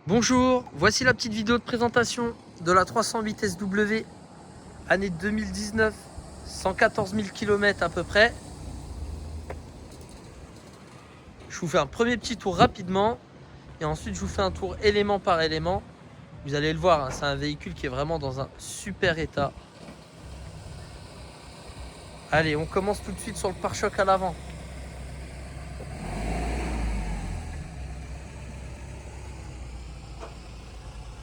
Bonjour, voici la petite vidéo de présentation de la 308 SW, année 2019, 114 000 km à peu près. Je vous fais un premier petit tour rapidement et ensuite je vous fais un tour élément par élément. Vous allez le voir, hein, c'est un véhicule qui est vraiment dans un super état. Allez, on commence tout de suite sur le pare-choc à l'avant.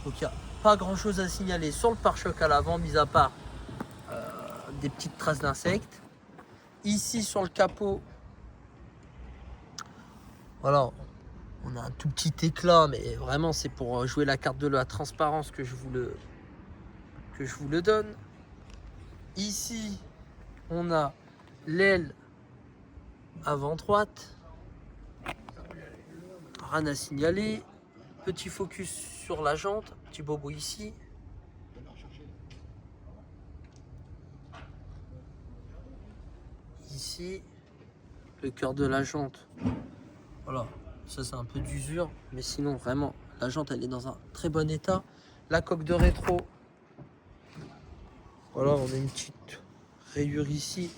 Donc il n'y a pas grand chose à signaler sur le pare-choc à l'avant, mis à part des petites traces d'insectes. Ici sur le capot, voilà, on a un tout petit éclat, mais vraiment c'est pour jouer la carte de la transparence que je vous le donne. Ici, on a l'aile avant droite. Rien à signaler. Petit focus sur la jante, petit bobo ici. Ici, le cœur de la jante. Voilà, ça c'est un peu d'usure, mais sinon vraiment, la jante elle est dans un très bon état. La coque de rétro. Voilà, on a une petite rayure ici.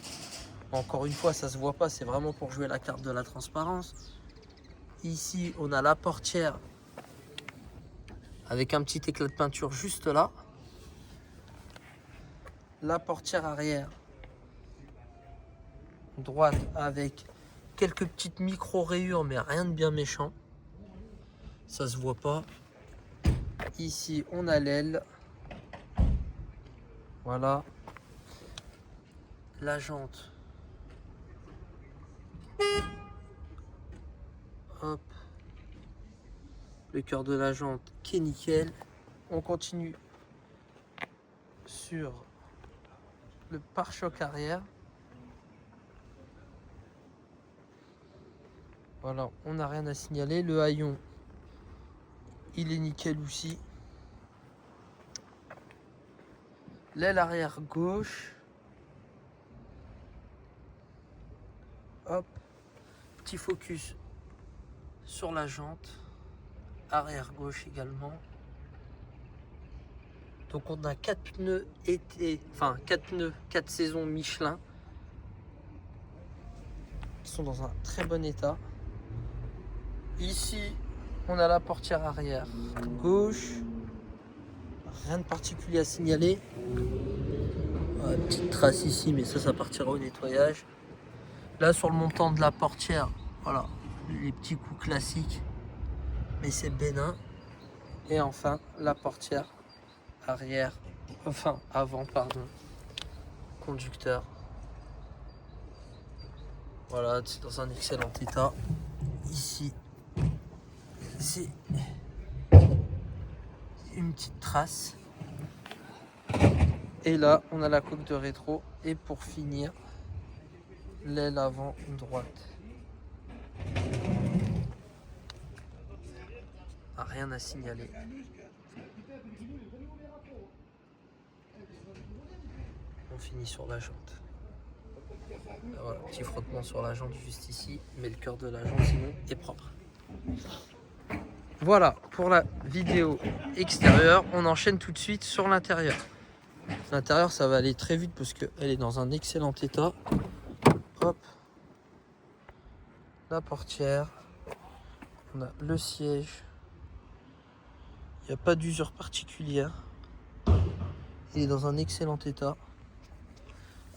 Encore une fois, ça se voit pas, c'est vraiment pour jouer la carte de la transparence. Ici, on a la portière avec un petit éclat de peinture juste là. La portière arrière droite avec quelques petites micro rayures, mais rien de bien méchant. Ça se voit pas. Ici, on a l'aile. Voilà. La jante. Hop. Le cœur de la jante qui est nickel. On continue sur le pare-choc arrière. Voilà, on n'a rien à signaler. Le haillon, il est nickel aussi. L'aile arrière gauche. Hop. Petit focus sur la jante. Arrière gauche également. Donc on a 4 pneus été, enfin 4 pneus, 4 saisons Michelin qui sont dans un très bon état. Ici, on a la portière arrière gauche. Rien de particulier à signaler. Petite trace ici, mais ça partira au nettoyage. Là, sur le montant de la portière, voilà, les petits coups classiques, mais c'est bénin. Et enfin, la portière arrière, enfin avant, pardon, conducteur. Voilà, c'est dans un excellent état. Ici, c'est une petite trace. Et là, on a la coque de rétro. Et pour finir, l'aile avant droite. Rien à signaler. On finit sur la jante. Voilà, petit frottement sur la jante juste ici, mais le cœur de la jante sinon est propre. Voilà pour la vidéo extérieure. On enchaîne tout de suite sur l'intérieur. L'intérieur, ça va aller très vite parce qu'elle est dans un excellent état. Hop, la portière, on a le siège. Il n'y a pas d'usure particulière. Il est dans un excellent état.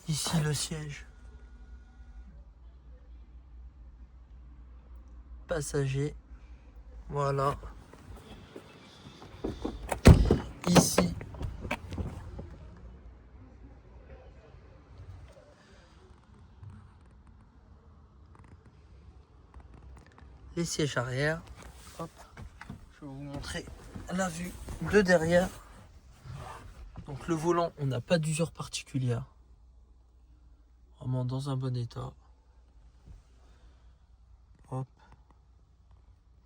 Ici le siège passager. Voilà. Ici, les sièges arrière. Hop. Je vais vous montrer la vue de derrière. Donc le volant, on n'a pas d'usure particulière. Vraiment dans un bon état. Hop.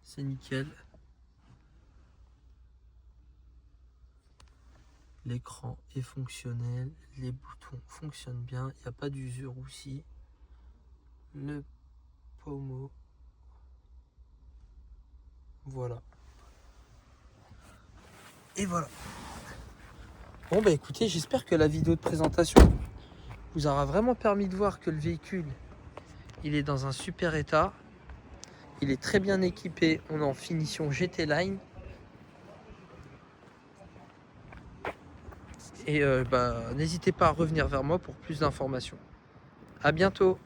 C'est nickel. L'écran est fonctionnel. Les boutons fonctionnent bien. Il n'y a pas d'usure aussi. Le pommeau. Voilà. Et voilà. Bon bah écoutez, j'espère que la vidéo de présentation vous aura vraiment permis de voir que le véhicule, il est dans un super état. Il est très bien équipé. On est en finition GT Line. Et n'hésitez pas à revenir vers moi pour plus d'informations. À bientôt.